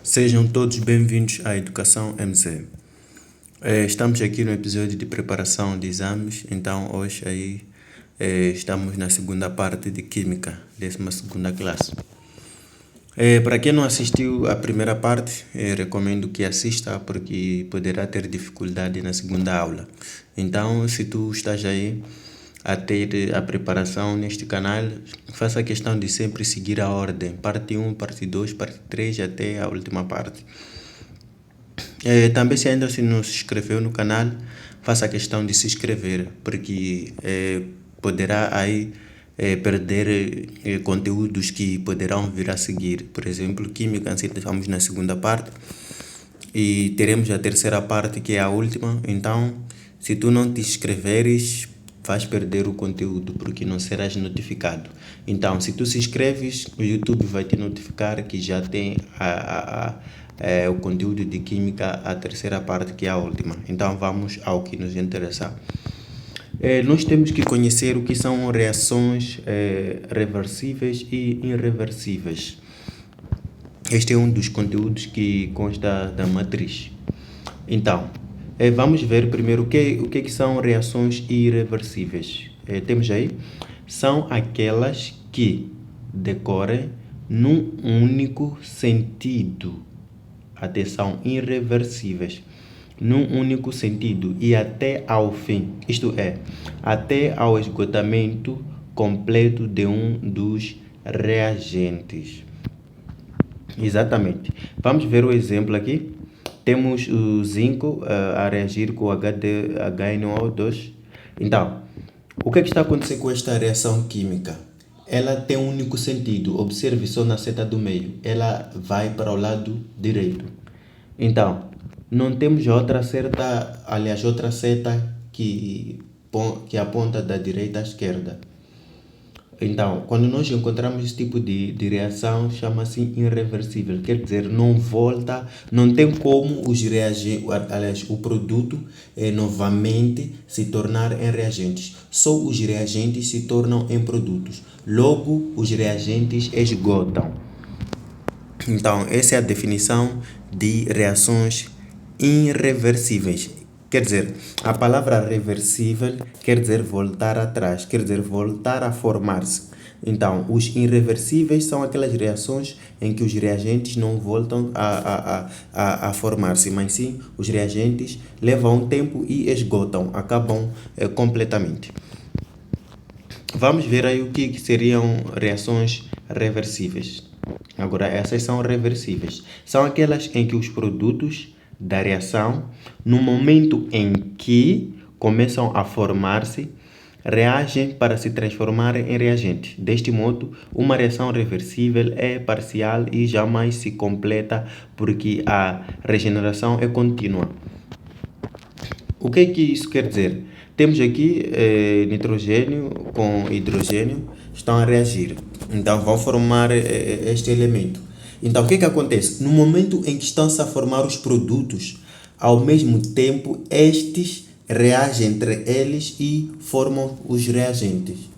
Sejam todos bem-vindos à Educação MZ. Estamos aqui no episódio de preparação de exames, então hoje estamos na segunda parte de Química, 12ª classe. Para quem não assistiu à primeira parte, recomendo que assista porque poderá ter dificuldade na segunda aula. Então, se tu estás aí a ter a preparação neste canal, faça questão de sempre seguir a ordem, parte 1, parte 2, parte 3 até a última parte. Também se ainda não se inscreveu no canal, faça questão de se inscrever, porque poderá aí perder conteúdos que poderão vir a seguir. Por exemplo, Química, assim, estamos na segunda parte e teremos a terceira parte, que é a última. Então, se tu não te inscreveres, vais perder o conteúdo porque não serás notificado. Então, se tu se inscreves, o YouTube vai te notificar que já tem o conteúdo de Química, a terceira parte, que é a última. Então, vamos ao que nos interessa. Nós temos que conhecer o que são reações reversíveis e irreversíveis. Este é um dos conteúdos que consta da matriz. Então, vamos ver primeiro o que são reações irreversíveis. Temos aí, são aquelas que decorrem num único sentido. Atenção, irreversíveis. Num único sentido e até ao fim, isto é, até ao esgotamento completo de um dos reagentes. Exatamente. Vamos ver o exemplo aqui. Temos o zinco a reagir com o HNO2. Então, o que está acontecendo com esta reação química? Ela tem um único sentido. Observe só na seta do meio. Ela vai para o lado direito. Então, não temos outra seta que aponta da direita à esquerda. Então, quando nós encontramos esse tipo de reação, chama-se irreversível. Quer dizer, não volta, não tem como o produto novamente se tornar em reagentes. Só os reagentes se tornam em produtos. Logo, os reagentes esgotam. Então, essa é a definição de reações irreversíveis. Quer dizer, a palavra reversível quer dizer voltar atrás, quer dizer voltar a formar-se. Então, os irreversíveis são aquelas reações em que os reagentes não voltam a formar-se, mas sim os reagentes levam um tempo e esgotam, acabam completamente. Vamos ver aí o que seriam reações reversíveis. Agora, essas são reversíveis. São aquelas em que os produtos da reação, no momento em que começam a formar-se, reagem para se transformarem em reagentes. Deste modo, uma reação reversível é parcial e jamais se completa porque a regeneração é contínua. O que isso quer dizer? Temos aqui nitrogênio com hidrogênio, estão a reagir. Então, vão formar este elemento. Então, o que acontece? No momento em que estão-se a formar os produtos, ao mesmo tempo, estes reagem entre eles e formam os reagentes.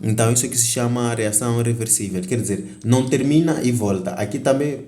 Então, isso que se chama reação reversível. Quer dizer, não termina e volta. Aqui também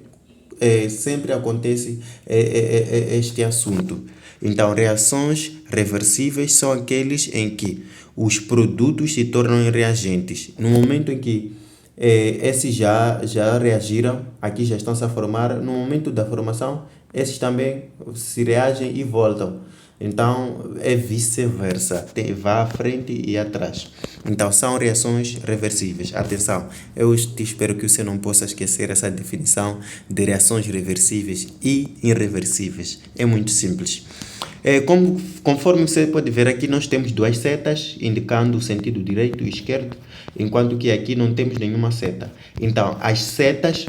sempre acontece este assunto. Então, reações reversíveis são aqueles em que os produtos se tornam em reagentes. No momento em que esses já reagiram, aqui já estão-se a formar, no momento da formação, esses também se reagem e voltam. Então, é vice-versa, vá à frente e atrás. Então, são reações reversíveis. Atenção, eu espero que você não possa esquecer essa definição de reações reversíveis e irreversíveis. É muito simples. Conforme você pode ver aqui, nós temos duas setas indicando o sentido direito e esquerdo, enquanto que aqui não temos nenhuma seta. Então, as setas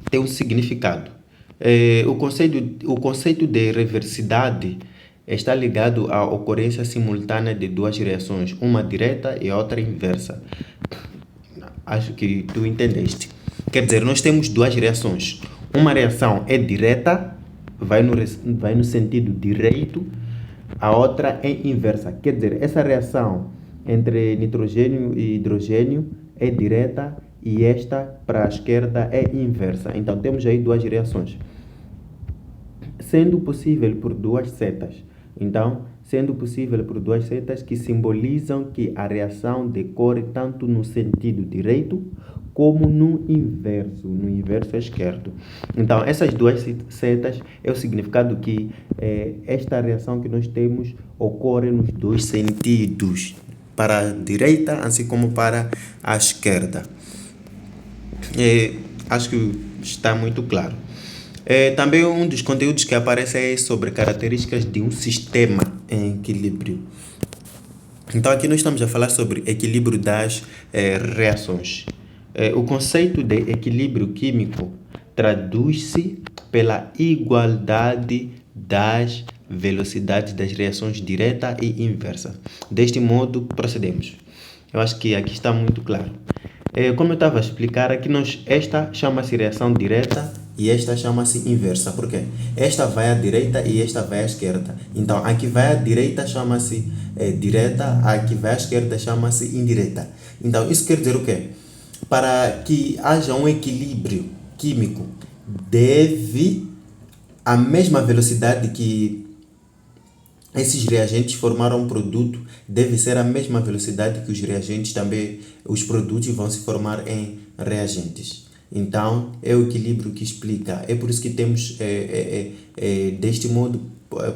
têm um significado. O conceito de reversidade está ligado à ocorrência simultânea de duas reações, uma direta e outra inversa. Acho que tu entendeste. Quer dizer, nós temos duas reações. Uma reação é direta, vai no sentido direito, a outra é inversa. Quer dizer, essa reação entre nitrogênio e hidrogênio é direta e esta para a esquerda é inversa. Então temos aí duas reações. Sendo possível por duas setas. Então, sendo possível por duas setas que simbolizam que a reação decorre tanto no sentido direito como no inverso esquerdo. Então, essas duas setas é o significado que esta reação que nós temos ocorre nos dois sentidos, para a direita assim como para a esquerda. Acho que está muito claro. Também um dos conteúdos que aparece é sobre características de um sistema em equilíbrio. Então aqui nós estamos a falar sobre equilíbrio das reações. O conceito de equilíbrio químico traduz-se pela igualdade das velocidades das reações direta e inversa. Deste modo, procedemos. Eu acho que aqui está muito claro. Como eu estava a explicar, aqui esta chama-se reação direta e esta chama-se inversa. Por quê? Esta vai à direita e esta vai à esquerda. Então, a que vai à direita chama-se direta, a que vai à esquerda chama-se indireta. Então, isso quer dizer o quê? Para que haja um equilíbrio químico, deve a mesma velocidade que esses reagentes formaram um produto, deve ser a mesma velocidade que os reagentes também, os produtos vão se formar em reagentes. Então, é o equilíbrio que explica. É por isso que temos, deste modo,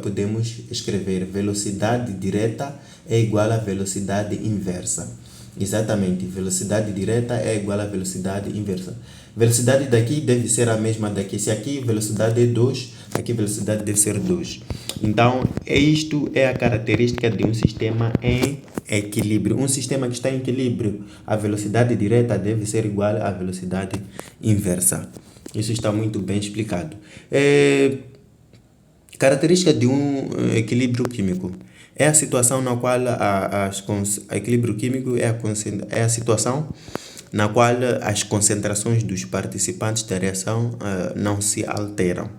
podemos escrever velocidade direta é igual a velocidade inversa. Exatamente, velocidade direta é igual a velocidade inversa. Velocidade daqui deve ser a mesma daqui. Se aqui velocidade é 2, aqui velocidade deve ser 2. Então, isto é a característica de um sistema em equilíbrio. Um sistema que está em equilíbrio, a velocidade direta deve ser igual à velocidade inversa. Isso está muito bem explicado. Característica de um equilíbrio químico. É a situação na qual equilíbrio químico é a situação na qual as concentrações dos participantes da reação não se alteram.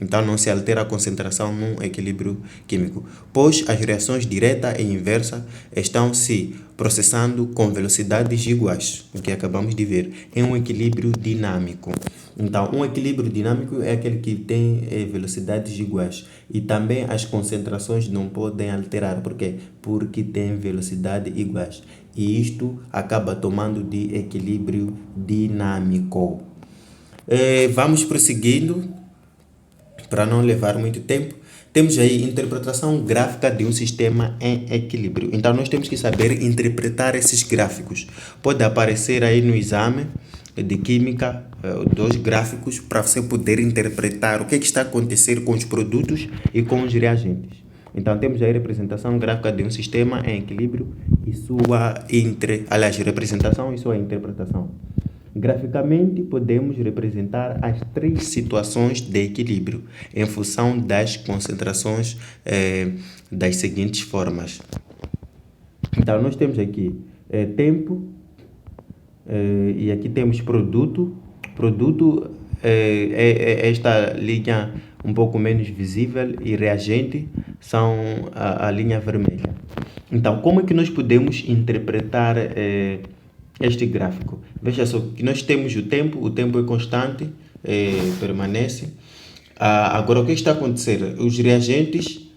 Então, não se altera a concentração num equilíbrio químico, pois as reações direta e inversa estão se processando com velocidades iguais, o que acabamos de ver, em um equilíbrio dinâmico. Então, um equilíbrio dinâmico é aquele que tem velocidades iguais e também as concentrações não podem alterar. Por quê? Porque tem velocidade iguais. E isto acaba tomando de equilíbrio dinâmico. Vamos prosseguindo. Para não levar muito tempo, temos aí interpretação gráfica de um sistema em equilíbrio. Então, nós temos que saber interpretar esses gráficos. Pode aparecer aí no exame de química, 2 gráficos, para você poder interpretar o que está acontecendo com os produtos e com os reagentes. Então, temos aí a representação gráfica de um sistema em equilíbrio e representação e sua interpretação. Graficamente, podemos representar as 3 situações de equilíbrio em função das concentrações das seguintes formas. Então, nós temos aqui tempo e aqui temos produto. Produto é esta linha um pouco menos visível e reagente são a linha vermelha. Então, como é que nós podemos interpretar este gráfico? Veja só que nós temos o tempo é constante, permanece. Agora, o que está acontecendo? Os reagentes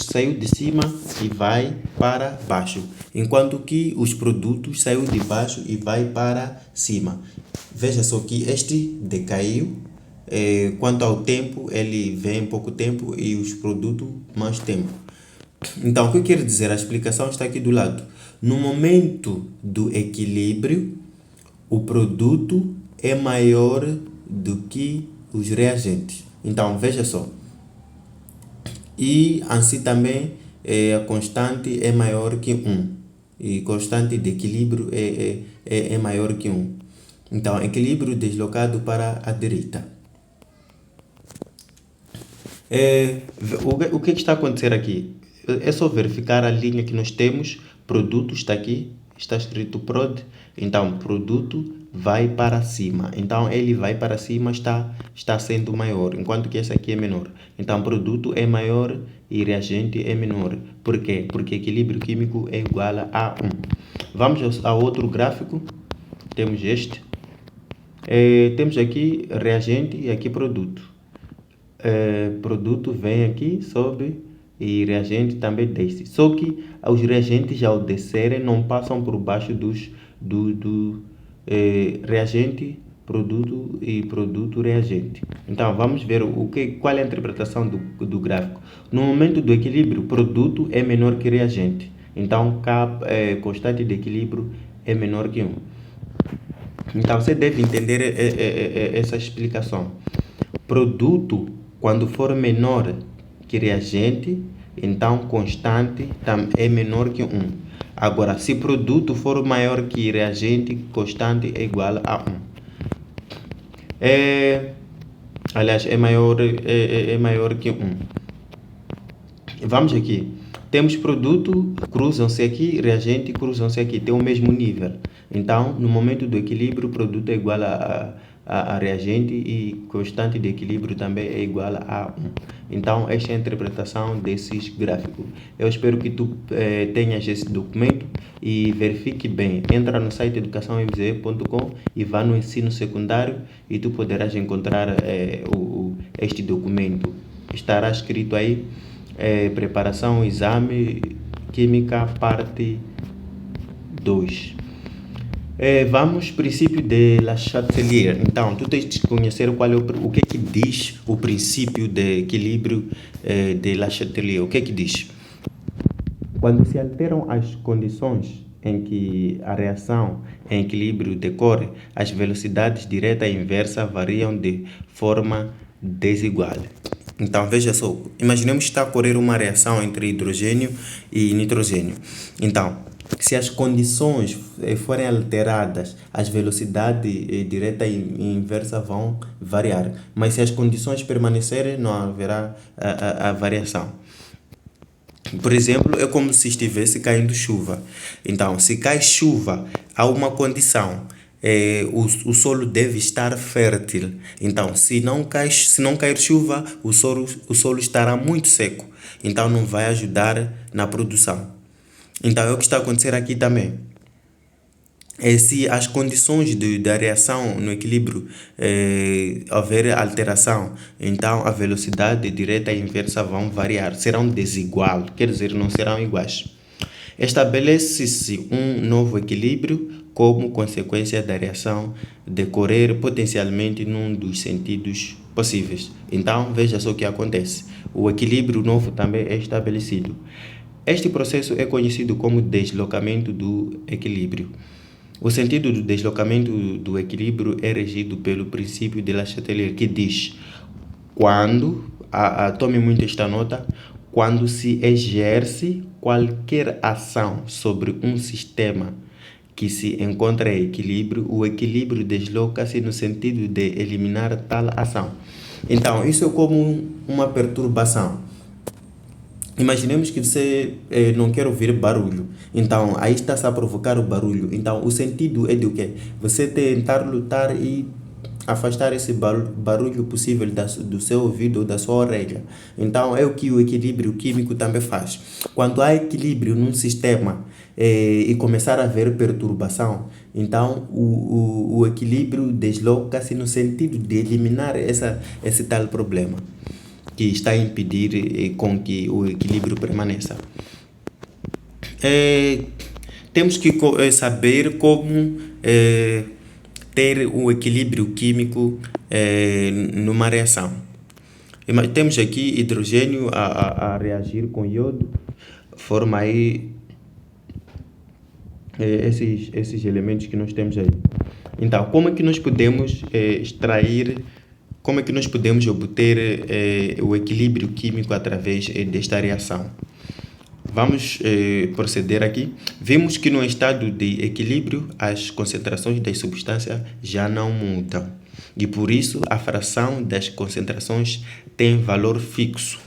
saem de cima e vai para baixo, enquanto que os produtos saem de baixo e vai para cima. Veja só que este decaiu. Quanto ao tempo, ele vem pouco tempo e os produtos mais tempo. Então, o que eu quero dizer? A explicação está aqui do lado. No momento do equilíbrio, o produto é maior do que os reagentes. Então, veja só. E assim também a constante é maior que 1. E constante de equilíbrio é maior que 1. Então, equilíbrio deslocado para a direita. O que está acontecendo aqui? É só verificar a linha que nós temos. Produto está aqui, está escrito prod. Então, produto vai para cima. Então, ele vai para cima, está sendo maior, enquanto que esse aqui é menor. Então, produto é maior e reagente é menor. Por quê? Porque equilíbrio químico é igual a 1. Vamos ao outro gráfico. temos este. Temos aqui reagente e aqui produto. Produto vem aqui, sobe, e reagente também desce. Só que os reagentes, ao descerem, não passam por baixo do reagente, produto e produto reagente. Então vamos ver qual é a interpretação do gráfico. No momento do equilíbrio, produto é menor que reagente. Então constante de equilíbrio é menor que 1. Então você deve entender essa explicação. Produto, quando for menor que reagente, então constante é menor que 1. Agora, se produto for maior que reagente, constante é igual a 1. Aliás, é maior que 1. Vamos aqui. Temos produto, cruzam-se aqui, reagente, cruzam-se aqui, tem o mesmo nível. Então, no momento do equilíbrio, produto é igual a reagente e constante de equilíbrio também é igual a 1. Então, esta é a interpretação desses gráficos. Eu espero que tu tenhas esse documento e verifique bem. Entra no site educaçãomze.com e vá no ensino secundário e tu poderás encontrar este documento. Estará escrito aí, preparação, exame, química, parte 2. Vamos princípio de Le Chatelier. Então, tu tens de conhecer o que diz o princípio de equilíbrio de Le Chatelier. O que diz? Quando se alteram as condições em que a reação em equilíbrio decorre, as velocidades direta e inversa variam de forma desigual. Então, veja só, imaginemos que está a ocorrer uma reação entre hidrogênio e nitrogênio. Então, se as condições forem alteradas, as velocidades direta e inversa vão variar. Mas se as condições permanecerem, não haverá a variação. Por exemplo, é como se estivesse caindo chuva. Então, se cai chuva, há uma condição. O solo deve estar fértil. Então, se não cair chuva, o solo estará muito seco. Então, não vai ajudar na produção. Então, é o que está a acontecer aqui também. Se as condições da reação no equilíbrio houver alteração, então a velocidade direta e inversa vão variar, serão desiguais, quer dizer, não serão iguais. Estabelece-se um novo equilíbrio como consequência da reação decorrer potencialmente num dos sentidos possíveis. Então, veja só o que acontece. O equilíbrio novo também é estabelecido. Este processo é conhecido como deslocamento do equilíbrio. O sentido do deslocamento do equilíbrio é regido pelo princípio de Le Chatelier, que diz: tome muito esta nota, quando se exerce qualquer ação sobre um sistema que se encontra em equilíbrio, o equilíbrio desloca-se no sentido de eliminar tal ação. Então, isso é como uma perturbação. Imaginemos que você não quer ouvir barulho. Então, aí está-se a provocar o barulho. Então, o sentido é de o quê? Você tentar lutar e afastar esse barulho possível do seu ouvido ou da sua orelha. Então, é o que o equilíbrio químico também faz. Quando há equilíbrio num sistema e começar a haver perturbação, então o equilíbrio desloca-se no sentido de eliminar esse tal problema que está a impedir com que o equilíbrio permaneça. Temos que saber como ter o equilíbrio químico numa reação. Temos aqui hidrogênio a reagir com iodo, forma aí esses elementos que nós temos aí. Então, como é que nós podemos como é que nós podemos obter o equilíbrio químico através desta reação? Vamos proceder aqui. Vimos que no estado de equilíbrio as concentrações das substâncias já não mudam e por isso a fração das concentrações tem valor fixo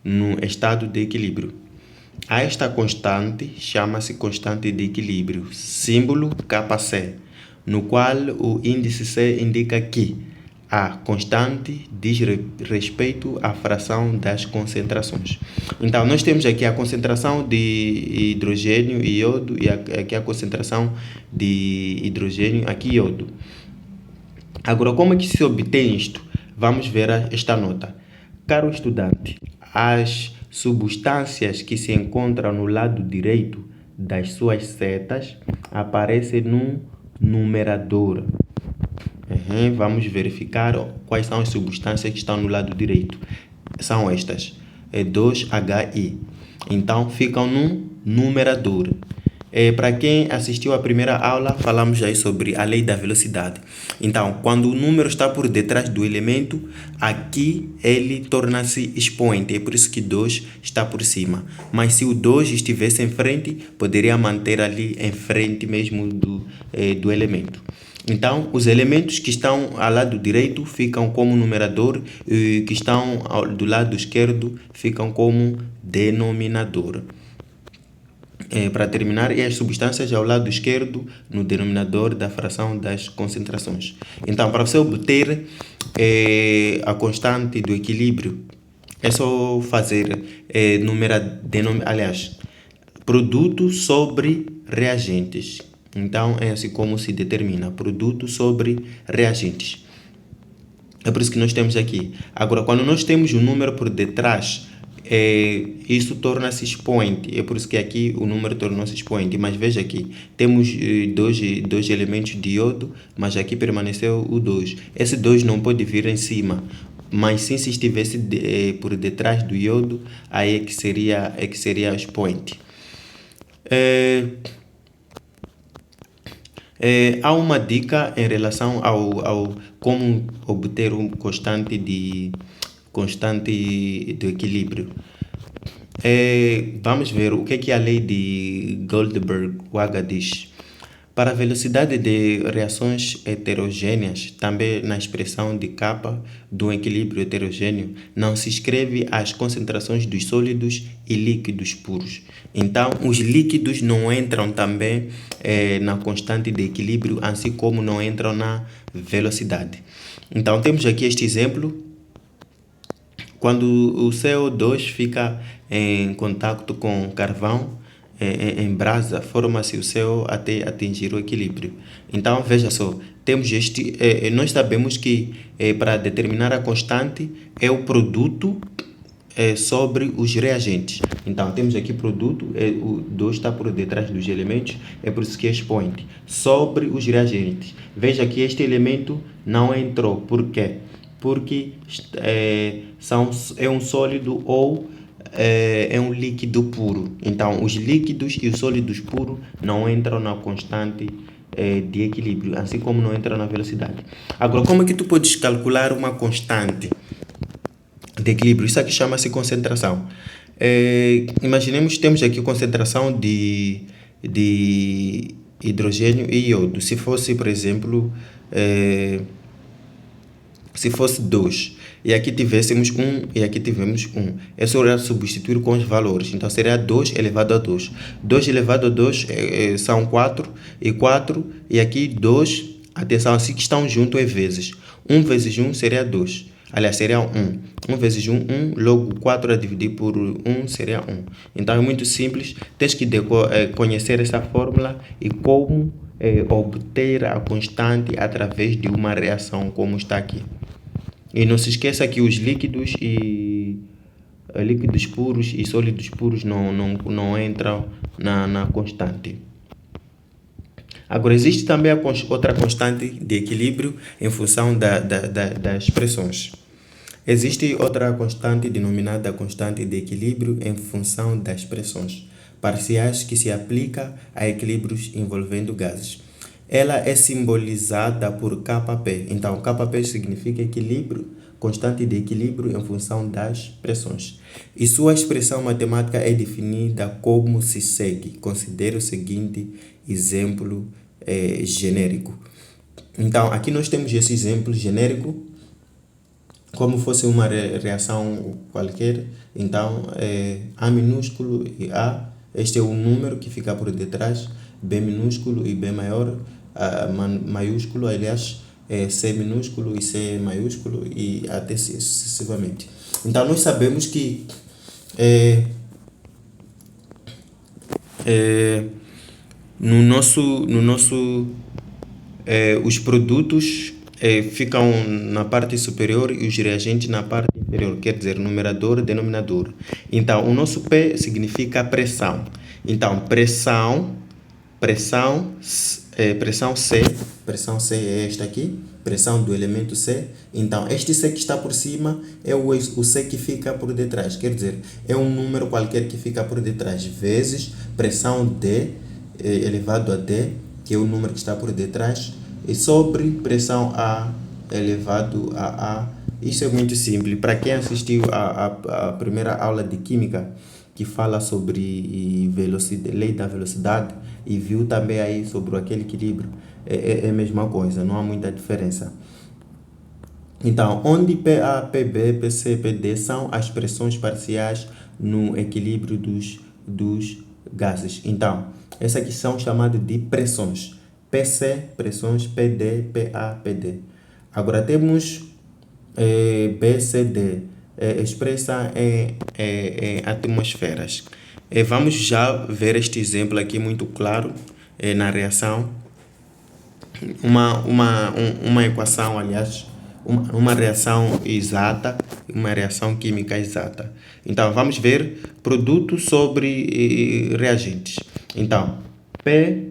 no estado de equilíbrio. Esta constante chama-se constante de equilíbrio, símbolo Kc, no qual o índice C indica que A constante diz respeito à fração das concentrações. Então, nós temos aqui a concentração de hidrogênio e iodo e aqui a concentração de hidrogênio aqui e iodo. Agora, como é que se obtém isto? Vamos ver esta nota. Caro estudante, as substâncias que se encontram no lado direito das suas setas aparecem no numerador. Vamos verificar quais são as substâncias que estão no lado direito. São estas, 2HI. Então, ficam no numerador. Para quem assistiu à primeira aula, falamos aí sobre a lei da velocidade. Então, quando o número está por detrás do elemento, aqui ele torna-se expoente. É por isso que 2 está por cima. Mas se o 2 estivesse em frente, poderia manter ali em frente mesmo do elemento. Então, os elementos que estão ao lado direito ficam como numerador e que estão do lado esquerdo ficam como denominador. Para terminar, e as substâncias ao lado esquerdo no denominador da fração das concentrações. Então, para você obter a constante do equilíbrio, é só fazer produto sobre reagentes. Então, é assim como se determina produto sobre reagentes. É por isso que nós temos aqui. Agora, quando nós temos um número por detrás, isso torna-se expoente. É por isso que aqui o número tornou-se expoente. Mas veja aqui, temos dois elementos de iodo, mas aqui permaneceu o 2. Esse 2 não pode vir em cima, mas sim se estivesse por detrás do iodo, aí é que seria expoente. Há uma dica em relação ao como obter um constante do equilíbrio. Vamos ver o que a lei de Goldberg-Wager diz. Para a velocidade de reações heterogêneas, também na expressão de K do equilíbrio heterogêneo, não se escreve as concentrações dos sólidos e líquidos puros. Então, os líquidos não entram também na constante de equilíbrio, assim como não entram na velocidade. Então, temos aqui este exemplo. Quando o CO2 fica em contato com carvão, em brasa, forma-se o CO até atingir o equilíbrio. Então, veja só, temos nós sabemos que para determinar a constante é o produto sobre os reagentes. Então, temos aqui produto, o 2 está por detrás dos elementos, é por isso que é expoente, sobre os reagentes. Veja que este elemento não entrou, por quê? Porque é um sólido ou é um líquido puro. Então, os líquidos e os sólidos puros não entram na constante de equilíbrio, assim como não entram na velocidade. Agora, como é que tu podes calcular uma constante de equilíbrio? Isso aqui chama-se concentração. Imaginemos que temos aqui concentração de hidrogênio e iodo. Se fosse, por exemplo, se fosse 2 e aqui tivéssemos 1 e aqui tivemos 1, é só substituir com os valores. Então, seria 2 elevado a 2. 2 elevado a 2 são 4 e aqui 2, atenção, assim que estão juntos é vezes. 1 vezes 1 seria 2. Aliás, seria 1. 1 vezes 1, 1. Logo, 4 a dividir por 1 seria 1. Então, é muito simples. Tens que conhecer essa fórmula e como obter a constante através de uma reação, como está aqui. E não se esqueça que os líquidos puros e sólidos puros não entram na constante. Agora, existe também outra constante de equilíbrio em função das pressões. Existe outra constante denominada constante de equilíbrio em função das pressões parciais que se aplica a equilíbrios envolvendo gases. Ela é simbolizada por Kp. Então, Kp significa equilíbrio, constante de equilíbrio em função das pressões. E sua expressão matemática é definida como se segue. Considere o seguinte exemplo genérico. Então, aqui nós temos esse exemplo genérico, como fosse uma reação qualquer. Então, A minúsculo e A, este é o número que fica por detrás, B minúsculo e B maior, maiúsculo, aliás, C minúsculo e C maiúsculo e até sucessivamente. Então nós sabemos que no nosso os produtos ficam na parte superior e os reagentes na parte inferior, quer dizer, numerador e denominador. Então, o nosso P significa pressão. Então, pressão C é esta aqui, pressão do elemento C. Então, este C que está por cima é o C que fica por detrás, quer dizer, é um número qualquer que fica por detrás, vezes pressão D elevado a D, que é o número que está por detrás, e sobre pressão A elevado a A. Isso é muito simples. Para quem assistiu a primeira aula de Química, que fala sobre lei da velocidade, e viu também aí sobre aquele equilíbrio, é a mesma coisa, não há muita diferença. Então, onde PA, PB, PC, PD são as pressões parciais no equilíbrio dos gases. Então, essas aqui são chamadas de pressões. PC, pressões, PD, PA, PD. Agora temos BCD, expressa em atmosferas. Vamos já ver este exemplo aqui muito claro na reação. Uma equação, aliás, uma reação exata, uma reação química exata. Então, vamos ver produto sobre reagentes. Então, P,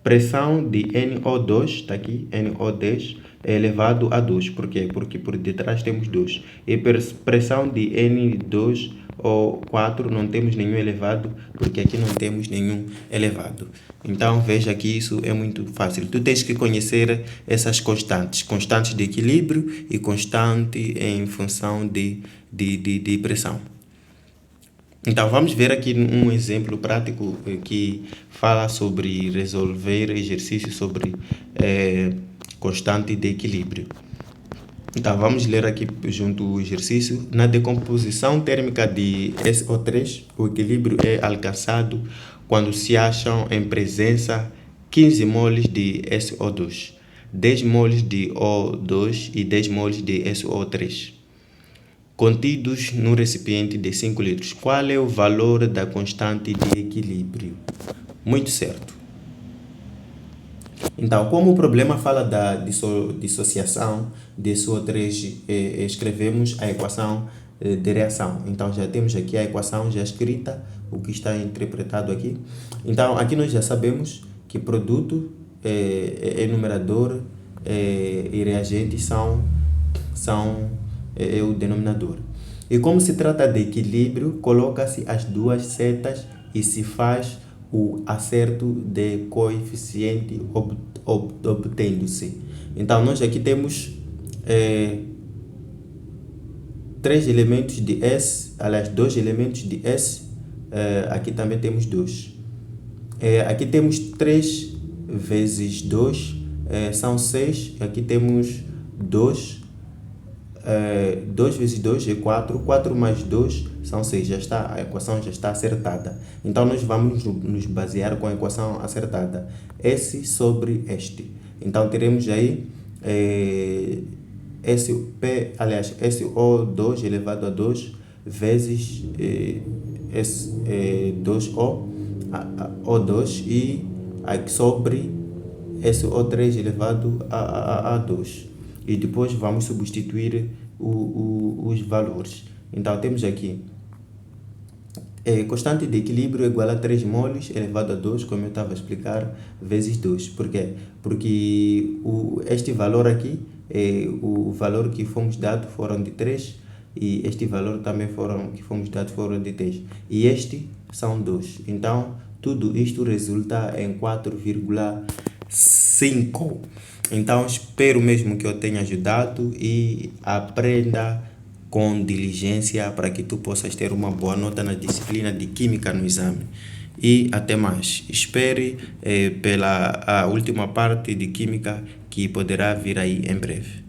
pressão de NO2, está aqui, NO10, é elevado a 2. Por quê? Porque por detrás temos 2. E pressão de N2 ou 4 não temos nenhum elevado, porque aqui não temos nenhum elevado. Então, veja que isso é muito fácil. Tu tens que conhecer essas constantes. Constantes de equilíbrio e constante em função de pressão. Então, vamos ver aqui um exemplo prático que fala sobre resolver exercícios sobre constante de equilíbrio. Então, vamos ler aqui junto o exercício. Na decomposição térmica de SO3, o equilíbrio é alcançado quando se acham em presença 15 moles de SO2, 10 moles de O2 e 10 moles de SO3. Contidos no recipiente de 5 litros. Qual é o valor da constante de equilíbrio? Muito certo. Então, como o problema fala da dissociação de SO3, escrevemos a equação de reação. Então, já temos aqui a equação já escrita, o que está interpretado aqui. Então, aqui nós já sabemos que produto é numerador e reagentes são o denominador. E como se trata de equilíbrio, coloca-se as duas setas e se faz o acerto de coeficiente obtendo-se. Então, nós aqui temos 3 elementos de S, aliás, 2 elementos de S, aqui também temos 2. Aqui temos 3 vezes 2, são 6, aqui temos 2. 2 vezes 2 é 4, 4 mais 2 são 6, já está, a equação já está acertada. Então, nós vamos nos basear com a equação acertada, S sobre este. Então, teremos aí SO2 elevado a 2 vezes O2 e aqui sobre SO3 elevado a 2. E depois vamos substituir os valores. Então, temos aqui constante de equilíbrio igual a 3 moles elevado a 2, como eu estava a explicar, vezes 2. Por quê? Porque este valor aqui, o valor que fomos dados foram de 3, e este valor também que fomos dados foram de 3. E este são 2. Então, tudo isto resulta em 4,5. Então, espero mesmo que eu tenha ajudado e aprenda com diligência para que tu possas ter uma boa nota na disciplina de Química no exame. E até mais. Espere pela a última parte de Química que poderá vir aí em breve.